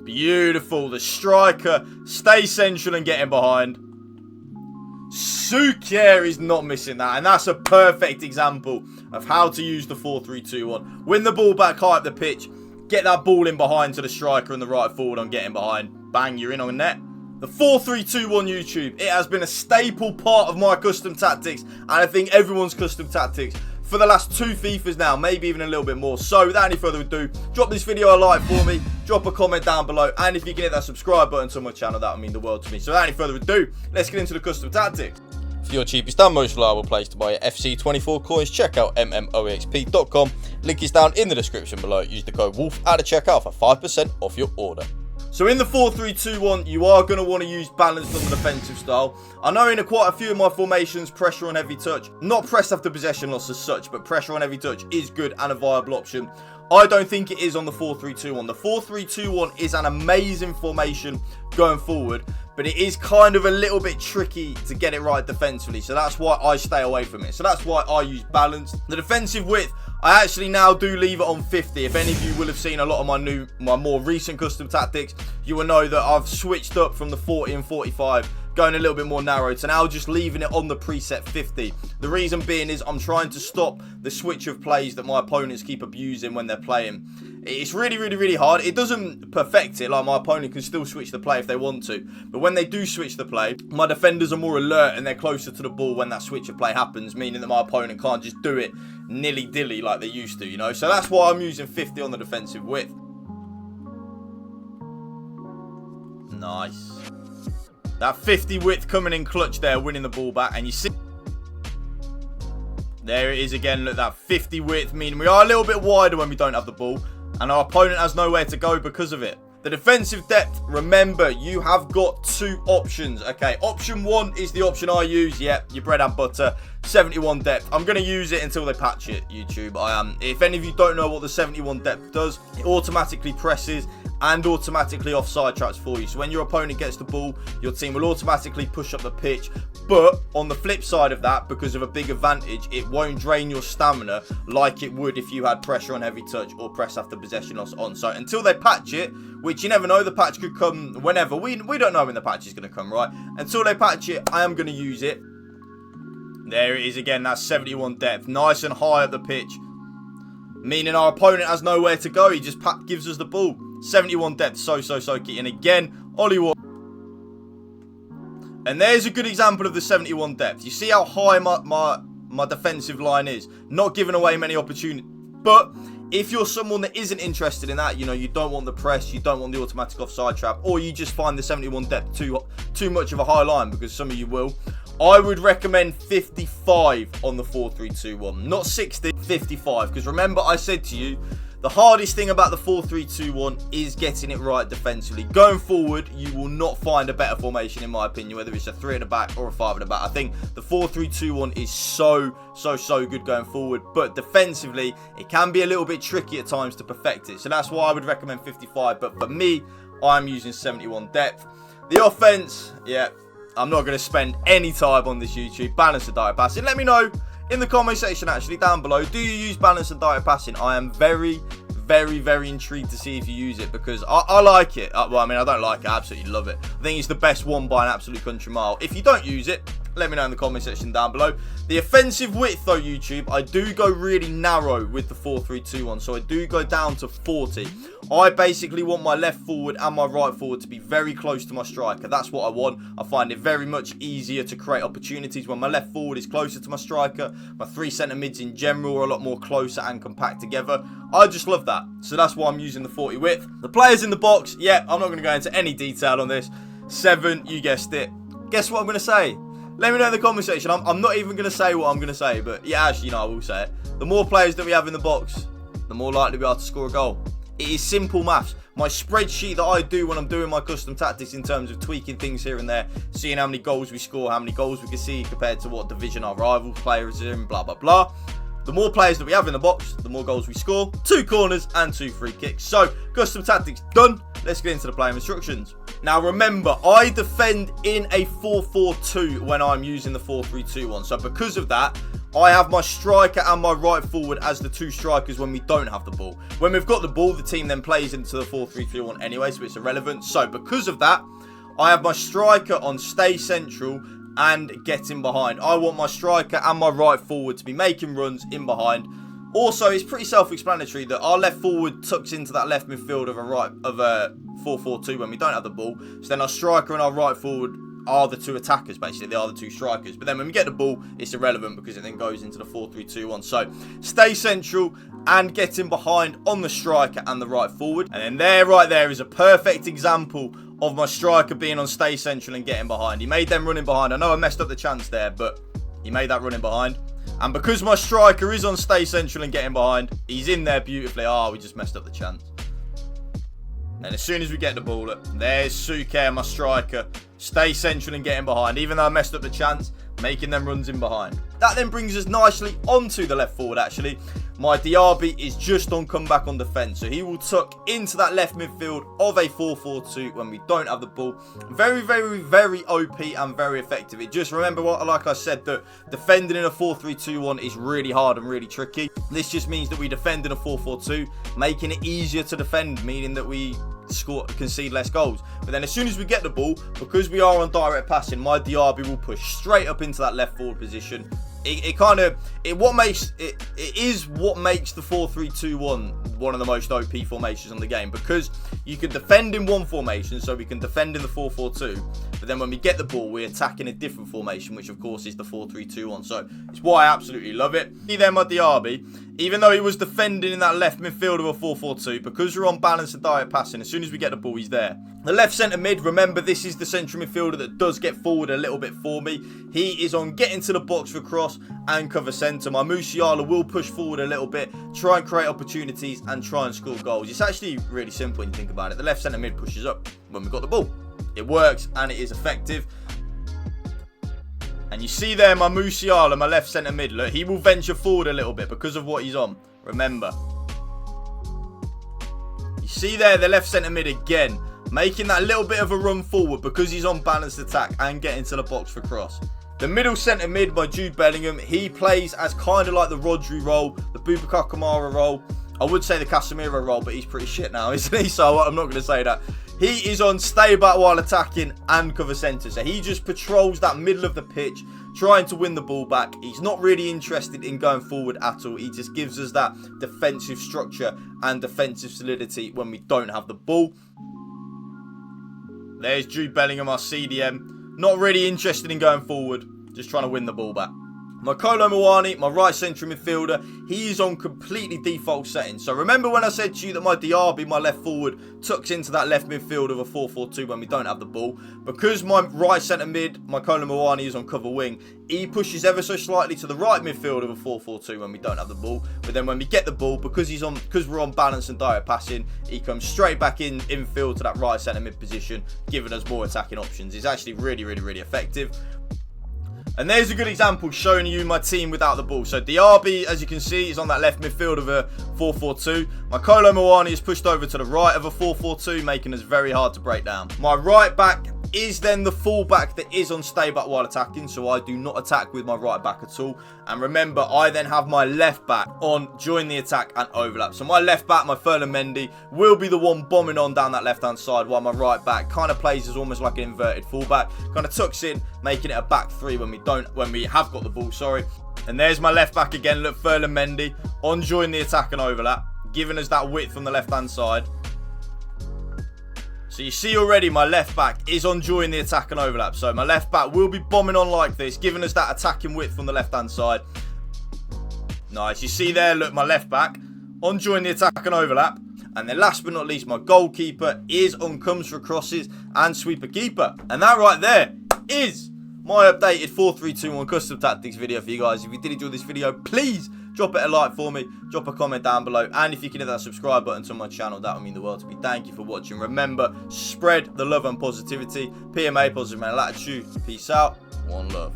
Beautiful. The striker stays central and getting behind. Sukier is not missing that. And that's a perfect example of how to use the 4-3-2-1. Win the ball back high up the pitch. Get that ball in behind to the striker and the right forward on getting behind. Bang, you're in on net. The 4-3-2-1 YouTube. It has been a staple part of my custom tactics. And I think everyone's custom tactics for the last 2 FIFAs now, maybe even a little bit more. So without any further ado, drop this video a like for me, drop a comment down below, and if you can hit that subscribe button to my channel, that would mean the world to me. So without any further ado, let's get into the custom tactics. For your cheapest and most reliable place to buy your FC24 coins, check out mmoexp.com. Link is down in the description below. Use the code WOLF at the checkout for 5% off your order. So in the 4-3-2-1, you are going to want to use balanced on the defensive style. I know in quite a few of my formations, pressure on heavy touch, not press after possession loss as such, but pressure on heavy touch is good and a viable option. I don't think it is on the 4-3-2-1. The 4-3-2-1 is an amazing formation going forward, but it is kind of a little bit tricky to get it right defensively. So that's why I stay away from it. So that's why I use balanced. The defensive width, I actually now do leave it on 50. If any of you will have seen a lot of my more recent custom tactics, you will know that I've switched up from the 40 and 45, going a little bit more narrow, to now just leaving it on the preset 50. The reason being is I'm trying to stop the switch of plays that my opponents keep abusing when they're playing. It's really hard. It doesn't perfect it, like my opponent can still switch the play if they want to, but when they do switch the play, my defenders are more alert and they're closer to the ball when that switch of play happens, meaning that my opponent can't just do it nilly-dilly like they used to, you know. So that's why I'm using 50 on the defensive width. Nice. That 50 width coming in clutch there, winning the ball back, and you see there it is again. Look, that 50 width, meaning we are a little bit wider when we don't have the ball, and our opponent has nowhere to go because of it. The defensive depth, remember, you have got 2 options. Okay, option 1 is the option I use. Yep, your bread and butter, 71 depth. I'm going to use it until they patch it, YouTube. I am. If any of you don't know what the 71 depth does, it automatically presses and automatically offside traps for you. So when your opponent gets the ball, your team will automatically push up the pitch. But on the flip side of that, because of a big advantage, it won't drain your stamina like it would if you had pressure on heavy touch or press after possession loss on. So until they patch it, which you never know, the patch could come whenever. We don't know when the patch is going to come, right? Until they patch it, I am going to use it. There it is again, that's 71 depth. Nice and high up the pitch, meaning our opponent has nowhere to go. He just gives us the ball. 71 depth, so key. And again, Hollywood. And there's a good example of the 71 depth. You see how high my defensive line is. Not giving away many opportunities. But if you're someone that isn't interested in that, you know, you don't want the press, you don't want the automatic offside trap, or you just find the 71 depth too much of a high line, because some of you will, I would recommend 55 on the 4-3-2-1. Not 60, 55. Because remember, I said to you, the hardest thing about the 4-3-2-1 is getting it right defensively. Going forward, you will not find a better formation, in my opinion, whether it's a 3 at the back or a 5 at the back. I think the 4-3-2-1 is so good going forward. But defensively, it can be a little bit tricky at times to perfect it. So that's why I would recommend 55. But for me, I'm using 71 depth. The offense, yeah, I'm not going to spend any time on this YouTube. Balance and direct passing. Let me know in the comment section, actually, down below. Do you use balance and direct passing? I am very intrigued to see if you use it, because I like it. Well, I mean, I don't like it. I absolutely love it. I think it's the best one by an absolute country mile. If you don't use it, let me know in the comment section down below. The offensive width, though, YouTube, I do go really narrow with the 4-3-2-1. So I do go down to 40. I basically want my left forward and my right forward to be very close to my striker. That's what I want. I find it very much easier to create opportunities when my left forward is closer to my striker. My 3 centre mids in general are a lot more closer and compact together. I just love that. So that's why I'm using the 40 width. The players in the box, yeah, I'm not going to go into any detail on this. 7, you guessed it. Guess what I'm going to say? Let me know in the comment section. I'm not even going to say what I'm going to say, but yeah, actually, you know, I will say it. The more players that we have in the box, the more likely we are to score a goal. It is simple maths. My spreadsheet that I do when I'm doing my custom tactics in terms of tweaking things here and there, seeing how many goals we score, how many goals we can see compared to what division our rival players are in, blah, blah, blah. The more players that we have in the box, the more goals we score. 2 corners and 2 free kicks. So, custom tactics done. Let's get into the player instructions. Now, remember, I defend in a 4-4-2 when I'm using the 4-3-2-1. So, because of that, I have my striker and my right forward as the two strikers when we don't have the ball. When we've got the ball, the team then plays into the 4-3-3-1 anyway, so it's irrelevant. So because of that, I have my striker on stay central and get in behind. I want my striker and my right forward to be making runs in behind. Also, it's pretty self-explanatory that our left forward tucks into that left midfield of a 4-4-2 when we don't have the ball. So then our striker and our right forward are the two attackers, basically. They are the two strikers. But then when we get the ball, it's irrelevant because it then goes into the 4-3-2-1. So stay central and get in behind on the striker and the right forward. And then there, right there, is a perfect example of my striker being on stay central and getting behind. He made them running behind. I know I messed up the chance there, but he made that running behind. And because my striker is on stay central and getting behind, he's in there beautifully. Oh, we just messed up the chance. And as soon as we get the ball, look, there's Suke, my striker. Stay central and getting behind. Even though I messed up the chance, making them runs in behind. That then brings us nicely onto the left forward, actually. My Diaby is just on comeback on defence. So he will tuck into that left midfield of a 4-4-2 when we don't have the ball. Very, very, very OP and very effective. It just, remember what, like I said, that defending in a 4-3-2-1 is really hard and really tricky. This just means that we defend in a 4-4-2, making it easier to defend, meaning that we concede less goals. But then as soon as we get the ball, because we are on direct passing, my Diaby will push straight up into that left forward position. It is what makes the 4-3-2-1 one of the most OP formations on the game, because you can defend in one formation, so we can defend in the 4-4-2, but then when we get the ball, we attack in a different formation, which of course is the 4-3-2-1. So it's why I absolutely love it. See there, my Diaby, even though he was defending in that left midfield of a 4-4-2, because we're on balance and direct passing, as soon as we get the ball, he's there. The left centre mid, remember, this is the central midfielder that does get forward a little bit for me. He is on getting to the box for cross and cover centre. My Musiala will push forward a little bit, try and create opportunities and try and score goals. It's actually really simple when you think about it. The left centre mid pushes up when we've got the ball. It works and it is effective. And you see there my Musiala, my left centre mid, look, he will venture forward a little bit because of what he's on. Remember. You see there the left centre mid again, making that little bit of a run forward because he's on balanced attack and getting to the box for cross. The middle centre mid by Jude Bellingham, he plays as kind of like the Rodri role, the Boubacar Kamara role. I would say the Casemiro role, but he's pretty shit now, isn't he? So I'm not going to say that. He is on stay back while attacking and cover centre. So he just patrols that middle of the pitch, trying to win the ball back. He's not really interested in going forward at all. He just gives us that defensive structure and defensive solidity when we don't have the ball. There's Jude Bellingham, our CDM. Not really interested in going forward. Just trying to win the ball back. My Kolo Muani, my right central midfielder, he is on completely default settings. So remember when I said to you that my Diaby, my left forward, tucks into that left midfield of a 4-4-2 when we don't have the ball. Because my right centre mid, my Kolo Muani, is on cover wing, he pushes ever so slightly to the right midfield of a 4-4-2 when we don't have the ball. But then when we get the ball, because we're on balance and direct passing, he comes straight back infield to that right centre mid position, giving us more attacking options. It's actually really, really, really effective. And there's a good example showing you my team without the ball. So Diaby, as you can see, is on that left midfield of a 4-4-2. My Kolo Muani is pushed over to the right of a 4-4-2, making us very hard to break down. My right back is then the fullback that is on stay back while attacking, so I do not attack with my right back at all. And remember, I then have my left back on join the attack and overlap. So my left back, my Ferland Mendy, will be the one bombing on down that left hand side, while my right back kind of plays as almost like an inverted fullback, kind of tucks in, making it a back three when we have got the ball, sorry. And there's my left back again, look, Ferland Mendy on join the attack and overlap, giving us that width on the left hand side. So you see already my left back is on join the attack and overlap. So my left back will be bombing on like this, giving us that attacking width from the left hand side. Nice. You see there, look, my left back on join the attack and overlap. And then last but not least, my goalkeeper is on comes for crosses and sweeper keeper. And that right there is my updated 4-3-2-1 custom tactics video for you guys. If you did enjoy this video, please drop it a like for me, drop a comment down below, and if you can hit that subscribe button to my channel, that would mean the world to me. Thank you for watching. Remember, spread the love and positivity. PMA, positive man attitude. Peace out. One love.